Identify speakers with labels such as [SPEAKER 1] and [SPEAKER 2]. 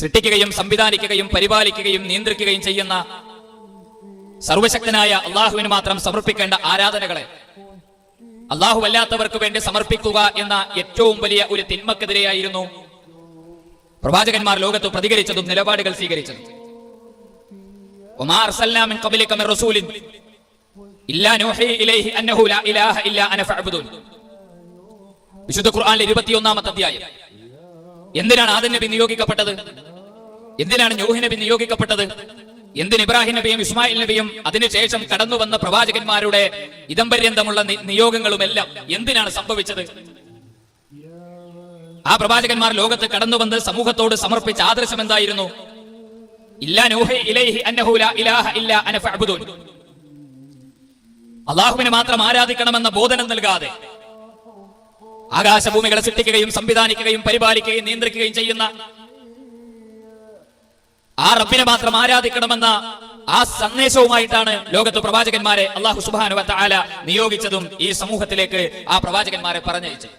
[SPEAKER 1] സൃഷ്ടിക്കുകയും സംവിധാനിക്കുകയും പരിപാലിക്കുകയും നിയന്ത്രിക്കുകയും ചെയ്യുന്ന സർവശക്തനായ അള്ളാഹുവിന് മാത്രം സമർപ്പിക്കേണ്ട ആരാധനകളെ അള്ളാഹു അല്ലാത്തവർക്ക് വേണ്ടി സമർപ്പിക്കുക എന്ന ഏറ്റവും വലിയ ഒരു തിന്മക്കെതിരെയായിരുന്നു പ്രവാചകന്മാർ ലോകത്ത് പ്രതികരിച്ചതും നിലപാടുകൾ സ്വീകരിച്ചതും. വിശുദ്ധ ഖുർആനിലെ 21-ാമത്തെ അധ്യായം. എന്തിനാണ് ആദം നബി നിയോഗിക്കപ്പെട്ടത്? എന്തിനാണ് നൂഹ് നബി നിയോഗിക്കപ്പെട്ടത്? എന്തിന് ഇബ്രാഹിം നബിയും ഇസ്മായിൽ നബിയും അതിനുശേഷം കടന്നു വന്ന പ്രവാചകന്മാരുടെ ഇതംപര്യന്തമുള്ള നിയോഗങ്ങളുമെല്ലാം എന്തിനാണ് സംഭവിച്ചത്? ആ പ്രവാചകന്മാർ ലോകത്ത് കടന്നു വന്ന് സമൂഹത്തോട് സമർപ്പിച്ച ആദർശം എന്തായിരുന്നു? അള്ളാഹുവിനെ മാത്രം ആരാധിക്കണമെന്ന ബോധനം നൽകാതെ ആകാശഭൂമികളെ സൃഷ്ടിക്കുകയും സംവിധാനിക്കുകയും പരിപാലിക്കുകയും നിയന്ത്രിക്കുകയും ചെയ്യുന്ന ആ റബ്ബിനെ മാത്രം ആരാധിക്കണമെന്ന ആ സന്ദേശവുമായിട്ടാണ് ലോകത്ത് പ്രവാചകന്മാരെ അല്ലാഹു സുബ്ഹാനഹു വ തആല നിയോഗിച്ചതും ഈ സമൂഹത്തിലേക്ക് ആ പ്രവാചകന്മാരെ പറഞ്ഞയച്ചത്.